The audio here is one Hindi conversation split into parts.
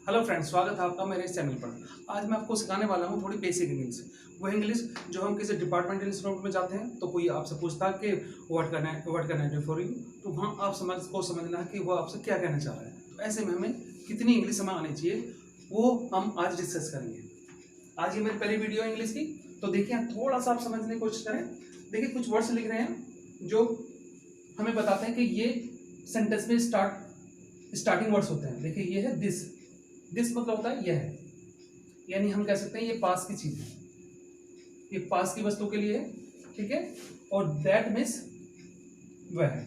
हेलो फ्रेंड्स, स्वागत है आपका मेरे इस चैनल पर। आज मैं आपको सिखाने वाला हूँ थोड़ी बेसिक इंग्लिश। वो इंग्लिश जो हम किसी डिपार्टमेंटल स्टोर में जाते हैं तो कोई आपसे पूछता है कि what can I do for you, तो वहाँ आप समझना है कि वो आपसे क्या कहना चाह रहा है। तो ऐसे में हमें कितनी इंग्लिश हमें आनी चाहिए वो हम आज डिस्कस करेंगे। आज ये मेरी पहली वीडियो है इंग्लिश की, तो देखिए थोड़ा सा आप समझने की कोशिश करें। देखिए कुछ वर्ड्स लिख रहे हैं जो हमें बताते हैं कि ये सेंटेंस में स्टार्टिंग वर्ड्स होते हैं। देखिए ये है दिस मतलब होता है यह है, यानी हम कह सकते हैं ये पास की चीज है, ये पास की वस्तु के लिए है, ठीक है। और दैट मीन्स वह है।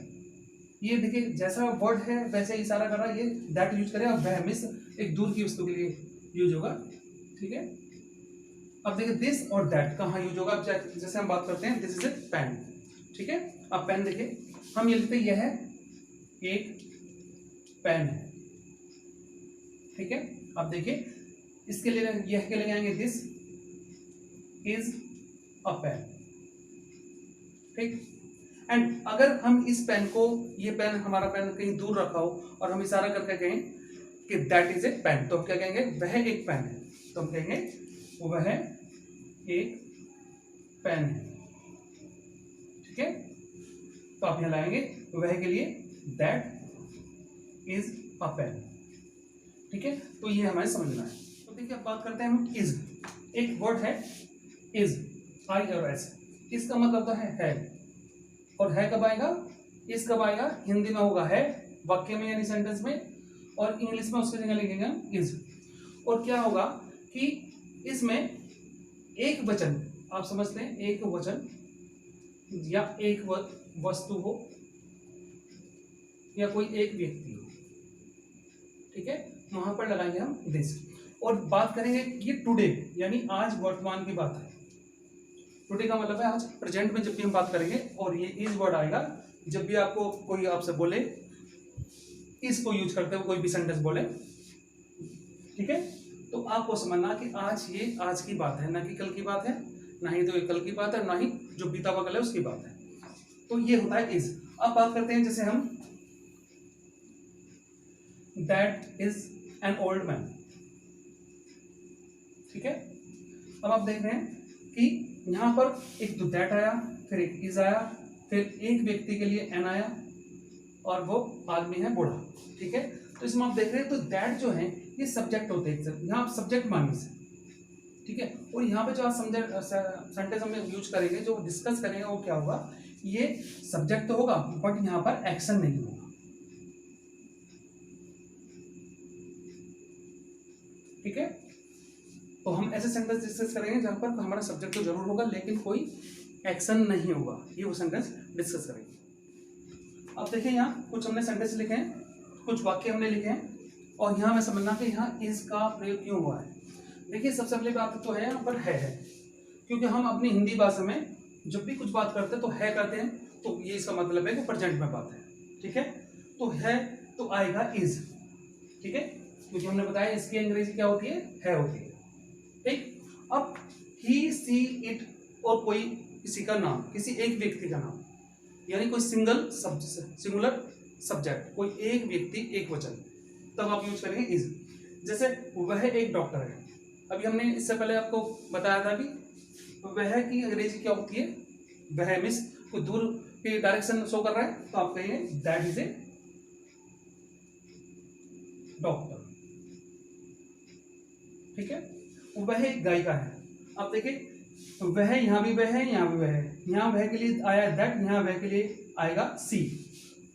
ये देखिए जैसा वर्ड है वैसे ही इशारा कर रहा है, ये दैट यूज करें और वह मीन्स एक दूर की वस्तु के लिए यूज होगा, ठीक है। अब देखिए दिस और दैट कहाँ यूज होगा। अब जैसे हम बात करते हैं दिस इज ए पेन, ठीक है। अब पेन देखिए हम ये लिखते हैं यह है एक पेन है, ठीक है। अब देखिए इसके लिए यह के लिए आएंगे दिस इज अ पेन, ठीक। एंड अगर हम इस पेन को, ये पेन हमारा पेन कहीं दूर रखा हो और हम इशारा करके कहें कि दैट इज ए पेन, तो हम क्या कहेंगे वह एक पेन है, तो हम कहेंगे वह एक पेन है, ठीक है। तो आप यहां लाएंगे वह के लिए दैट इज अ पेन, ठीक है। तो ये हमें समझना है। तो देखिए अब बात करते हैं हम इज। एक वर्ड है इज, आई और एस। इसका मतलब तो है। और है कब आएगा, इस कब आएगा, हिंदी में होगा है वाक्य में यानी सेंटेंस में, और इंग्लिश में उसकी जगह लिखेंगे हम इज। और क्या होगा कि इसमें एक वचन, आप समझते हैं एक वचन या एक वस्तु हो या कोई एक व्यक्ति हो, ठीक है, वहां पर लगाएंगे हम दिस। और बात करेंगे ये टुडे यानी आज वर्तमान की बात है। टुडे का मतलब है आज, प्रेजेंट में जब भी हम बात करेंगे और ये इज वर्ड आएगा जब भी आपको कोई आपसे बोले, इसको यूज करते हुए कोई भी सेंटेंस बोले, ठीक है। तो आपको समझना कि आज ये आज की बात है, ना कि कल की बात है, ना ही तो ये कल की बात है, ना ही जो बीता हुआ कल है उसकी बात है। तो ये होता है इज। अब बात करते हैं जैसे हम that is an old man, ठीक है। अब आप देख रहे हैं कि यहां पर एक तो दैट आया, फिर एक इज आया, फिर एक व्यक्ति के लिए एन आया और वो आदमी है बूढ़ा, ठीक है। तो इसमें आप देख रहे हैं तो दैट जो है ये सब्जेक्ट होते हैं, यहाँ आप सब्जेक्ट मानिए से, ठीक है। और यहाँ पे जो आप सेंटेंस हम यूज करेंगे, जो डिस्कस करेंगे, वो क्या होगा, ये सब्जेक्ट तो होगा बट यहाँ पर एक्शन नहीं होगा, ठीक है। तो हम ऐसे सेंटेंस डिस्कस करेंगे जहां पर हमारा सब्जेक्ट तो जरूर होगा लेकिन कोई एक्शन नहीं होगा, ये वो सेंटेंस डिस्कस करेंगे। अब देखिए यहाँ कुछ हमने सेंटेंस लिखे हैं, कुछ वाक्य हमने लिखे हैं, और यहाँ में समझना कि यहाँ इज का प्रयोग क्यों हुआ है। देखिए सबसे पहले बात तो है यहाँ पर है, क्योंकि हम अपनी हिंदी भाषा में जब भी कुछ बात करते हैं तो है करते हैं, तो ये इसका मतलब है कि प्रेजेंट में बात है, ठीक है। तो है तो आएगा इज, ठीक है, क्योंकि हमने बताया इसकी अंग्रेजी क्या होती है होती है, ठीक। अब ही सी इट और कोई किसी का नाम, किसी एक व्यक्ति का नाम, यानी कोई सिंगुलर सब्जेक्ट, कोई एक व्यक्ति एक वचन, तब आप यूज करेंगे इज। जैसे वह एक डॉक्टर है, अभी हमने इससे पहले आपको बताया था कि वह की अंग्रेजी क्या होती है, वह मीन्स कोई दूर की डायरेक्शन शो कर रहा है, तो आप कहेंगे दैट इज ए डॉक्टर, ठीक है। वह एक गायिका है, अब देखिए वह यहाँ भी वह है, यहाँ भी वह है, यहाँ वह के लिए आया दैट, यहाँ वह के लिए आएगा सी।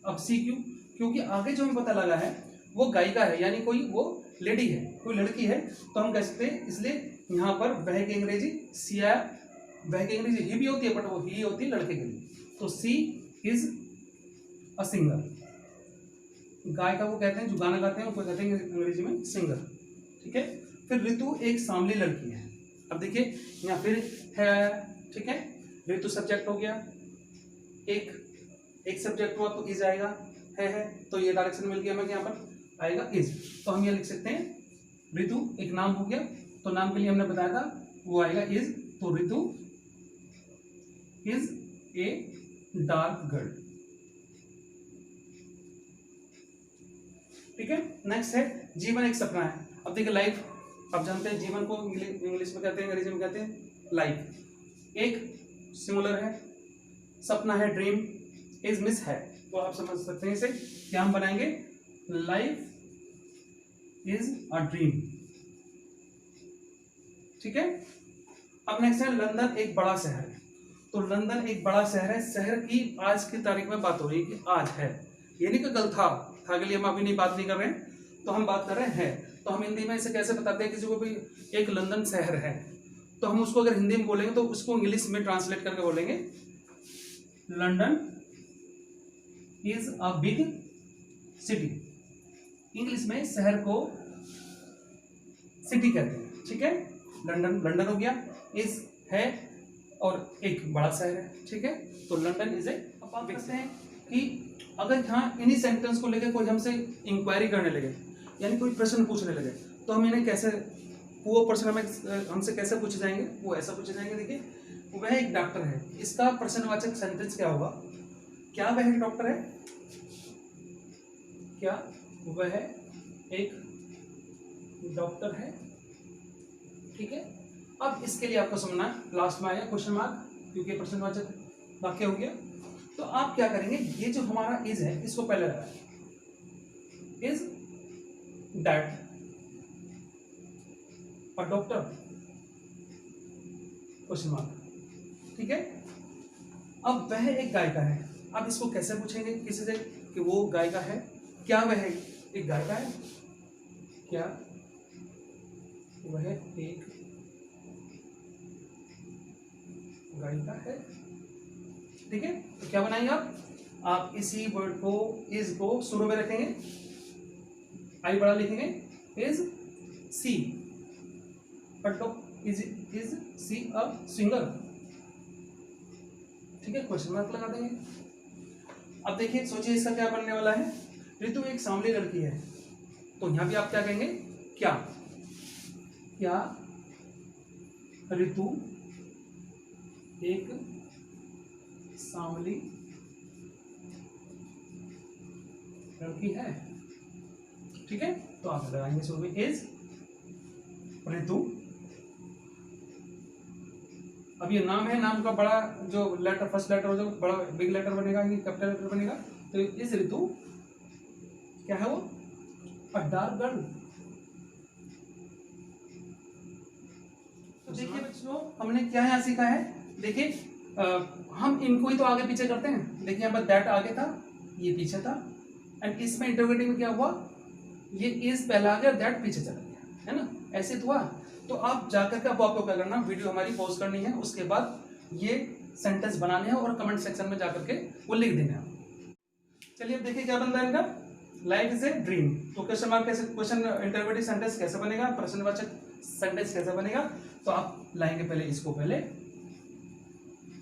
अब सी क्यों, क्योंकि आगे जो हमें पता लगा है वो गायिका है, यानी कोई वो लेडी है, कोई लड़की है, तो हम कह सकते हैं, इसलिए यहाँ पर वह की अंग्रेजी सी आया। वह की अंग्रेजी ही भी होती है बट वो ही होती है लड़के के लिए, तो सी इज अ सिंगर। गायिका को कहते हैं जो गाना गाते हैं, उनको कहते हैं अंग्रेजी में सिंगर, ठीक है। फिर ऋतु एक सांवली लड़की है, अब देखिए यहाँ फिर है आया, ठीक है। ऋतु सब्जेक्ट हो गया, एक सब्जेक्ट हुआ तो इज आएगा, है तो ये डायरेक्शन मिल गया हमें, यहाँ पर आएगा इज। तो हम ये लिख सकते हैं ऋतु एक नाम हो गया, तो नाम के लिए हमने बताया था वो आएगा इज, तो ऋतु इज ए डार्क गर्ल, ठीक है। नेक्स्ट है जीवन एक सपना है। अब देखिए लाइफ, आप जानते हैं जीवन को इंग्लिश में कहते हैं, अंग्रेजी में कहते हैं लाइफ। एक सिमुलर है, सपना है, ड्रीम, इज मिस है, तो आप समझ सकते हैं इसे क्या हम बनाएंगे, लाइफ इज अ ड्रीम। ठीक है। अब नेक्स्ट है लंदन एक बड़ा शहर है। तो लंदन एक बड़ा शहर है, शहर की आज की तारीख में बात हो रही है कि आज है, ये नहीं कि कल था के लिए हम अभी नहीं बात नहीं कर रहे हैं, तो हम बात कर रहे हैं। तो हम हिंदी में इसे कैसे बताते हैं, किसी को भी एक लंदन शहर है तो हम उसको अगर हिंदी में बोलेंगे तो उसको इंग्लिश में ट्रांसलेट करके बोलेंगे London is a big city. English में शहर को सिटी कहते हैं। ठीक है, लंदन लंदन हो गया, इज है और एक बड़ा शहर है। ठीक है, तो लंदन इज ए। अब बात करते हैं कि अगर यहाँ इन्हीं सेंटेंस को लेकर कोई हमसे इंक्वायरी करने लगे, यानी कोई प्रश्न पूछने लगे, तो हम इन्हें कैसे, वो प्रश्न हमें हमसे कैसे पूछे जाएंगे, वो ऐसा पूछे जाएंगे। देखिए, वह एक डॉक्टर है, इसका प्रश्नवाचक सेंटेंस क्या होगा, क्या वह एक डॉक्टर है, क्या वह एक डॉक्टर है। ठीक है, अब इसके लिए आपको समझना लास्ट में आया क्वेश्चन मार्क, क्योंकि प्रश्नवाचक वाक्य हो गया। तो आप क्या करेंगे, ये जो हमारा इज है इसको पहले लगाएं, is that a doctor, question mark. ठीक है, अब वह एक गायिका है। अब इसको कैसे पूछेंगे किसी से कि वो गायिका है, क्या वह एक गायिका है, क्या वह एक गायिका है। ठीक है, तो क्या बनाएंगे आप इसी वर्ड को, इज को शुरू में रखेंगे, आई बड़ा लिखेंगे, is she is she a singer. ठीक है, क्वेश्चन मार्क लगा देंगे। अब देखिए, सोचिए इसका क्या बनने वाला है, ऋतु एक सांवली लड़की है, तो यहां भी आप क्या कहेंगे, क्या ऋतु एक सांवली लड़की है। ठीक है, तो आप लगाएंगे शुरू में इज ऋतु। अब ये नाम है, नाम का बड़ा जो लेटर, फर्स्ट लेटर हो जो बड़ा बिग लेटर बनेगा, ये कैपिटल लेटर बनेगा, तो इज ऋतु क्या है, वो अ डार्क गर्ल। तो देखिए बच्चों, हमने क्या यहाँ सीखा है, देखिए हम इनको ही तो आगे पीछे करते हैं। देखिए यहाँ पर दैट आगे था, ये पीछे था, एंड इसमें इंटरोगेटिव में क्या हुआ, ये इज पहला आ गया, दैट पीछे चला गया, है ना, ऐसे तो हुआ। तो आप जाकर के अब आपको क्या करना, वीडियो हमारी पॉज करनी है, उसके बाद ये सेंटेंस बनाने हैं और कमेंट सेक्शन में जाकर के वो लिख देने हैं। चलिए अब देखिए क्या बन रहा है इनका, लाइफ इज ए ड्रीम। तो क्वेश्चन मार्क कैसे, क्वेश्चन इंटरोगेटिव सेंटेंस कैसे बनेगा, प्रश्नवाचक सेंटेंस कैसे बनेगा, तो आप लाएंगे पहले इसको पहले।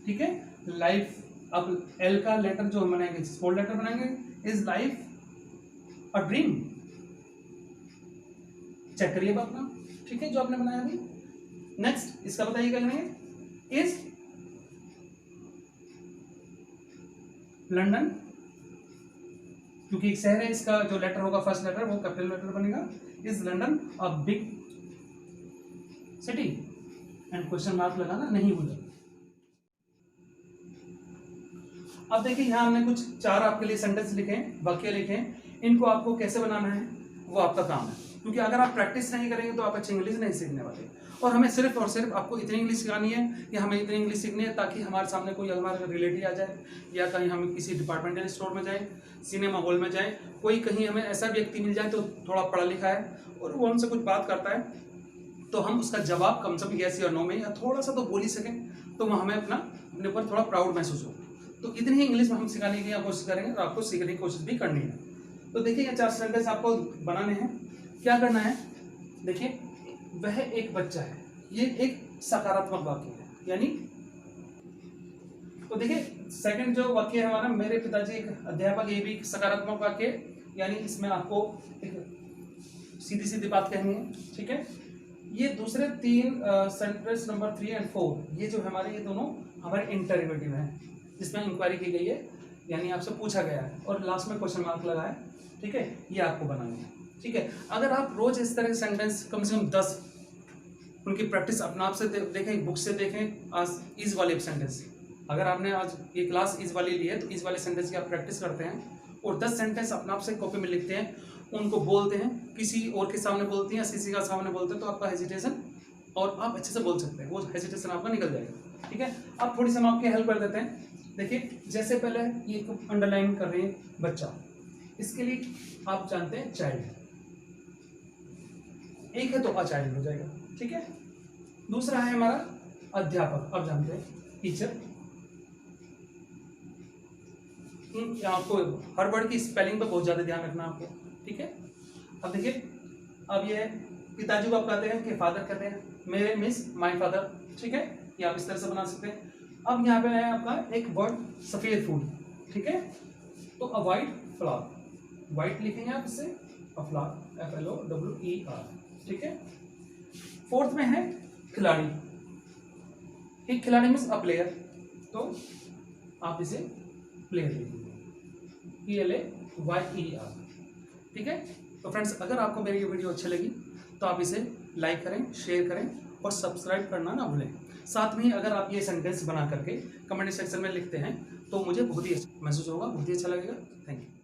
ठीक है, लाइफ, अब एल का लेटर जो हम बनाएंगे, स्मॉल लेटर बनाएंगे, is life a dream. Check करिए अपना, ठीक है, जो आपने बनाया अभी। नेक्स्ट इसका बताइए क्या करेंगे, इज लंदन, क्योंकि एक शहर है, इसका जो लेटर होगा फर्स्ट लेटर वो कैपिटल लेटर बनेगा, is London a big city, and question mark लगाना नहीं भूलें। अब देखिए यहाँ हमने कुछ 4 आपके लिए सेंटेंस लिखे हैं, वाक्य लिखे हैं, इनको आपको कैसे बनाना है वो आपका काम है, क्योंकि अगर आप प्रैक्टिस नहीं करेंगे तो आप अच्छी इंग्लिश नहीं सीखने वाले। और हमें सिर्फ और सिर्फ आपको इतनी इंग्लिश सिखानी है कि हमें इतनी इंग्लिश सीखनी है ताकि हमारे सामने कोई हमारा रिलेटिव आ जाए, या कहीं हम किसी डिपार्टमेंटल स्टोर में जाए, सिनेमा हॉल में जाए, कोई कहीं हमें ऐसा व्यक्ति मिल जाए तो थोड़ा पढ़ा लिखा है और वो हमसे कुछ बात करता है, तो हम उसका जवाब कम से कम यस या नो में या थोड़ा सा तो बोल ही सकें, तो हमें अपने ऊपर थोड़ा प्राउड महसूस हो। तो इतनी ही इंग्लिश में हम सिखाने की कोशिश करेंगे और आपको सीखने की कोशिश भी करनी है। तो देखिए ये 4 सेंटेंस आपको बनाने हैं। क्या करना है, देखिए वह एक बच्चा है, ये एक सकारात्मक वाक्य है, यानी तो देखिए सेकंड जो वाक्य है हमारा, मेरे पिताजी एक अध्यापक, ये भी सकारात्मक वाक्य, यानी इसमें आपको एक सीधी सीधी बात कहनी है। ठीक है, ये दूसरे 3 सेंटेंस नंबर 3 और 4 ये जो हमारे, ये दोनों हमारे इंटरोगेटिव हैं जिसमें इंक्वायरी की गई है, यानी आपसे पूछा गया है और लास्ट में क्वेश्चन मार्क लगा है। ठीक है, ये आपको बनाना है। ठीक है। अगर आप रोज इस तरह के सेंटेंस कम से कम 10 उनकी प्रैक्टिस अपने आप से देखें, बुक से देखें, आज इज वाले सेंटेंस, अगर आपने आज ये क्लास इज वाली ली है तो इज वाले सेंटेंस की आप प्रैक्टिस करते हैं और 10 सेंटेंस अपने आप से कॉपी में लिखते हैं, उनको बोलते हैं, किसी और के सामने बोलते हैं या किसी का सामने बोलते हैं, तो आपका हेजिटेशन और आप अच्छे से बोल सकते हैं, वो हेजिटेशन आपका निकल जाएगा। ठीक है। अब थोड़ी सी हम आपकी हेल्प कर देते हैं। देखिए, जैसे पहले ये अंडरलाइन कर रहे हैं बच्चा, इसके लिए आप जानते हैं चाइल्ड, एक है तो अ चाइल्ड हो जाएगा। ठीक है। दूसरा है हमारा अध्यापक, अब जानते हैं टीचर। आपको हर वर्ड की स्पेलिंग पे बहुत ज्यादा ध्यान रखना आपको। ठीक है। अब देखिए, अब ये पिताजी को आप कहते हैं कि फादर कहते हैं, मेरे मीन्स माय फादर। ठीक है, ये आप इस तरह से बना सकते हैं। अब यहाँ पे है आपका एक वर्ड सफेद फूल। ठीक है, तो अ वाइट फ्लावर, वाइट लिखेंगे आप इससे, अ फ्लावर, FLOWER। ठीक है। फोर्थ में है खिलाड़ी, एक खिलाड़ी मीन्स अ प्लेयर, तो आप इसे प्लेयर लिखेंगे, PLAYER। ठीक है। तो फ्रेंड्स, अगर आपको मेरी ये वीडियो अच्छी लगी तो आप इसे लाइक करें, शेयर करें और सब्सक्राइब करना ना भूलें। साथ में अगर आप ये सेंटेंस बना करके कमेंट सेक्शन में लिखते हैं तो मुझे बहुत ही महसूस होगा, बहुत ही अच्छा लगेगा। Thank you.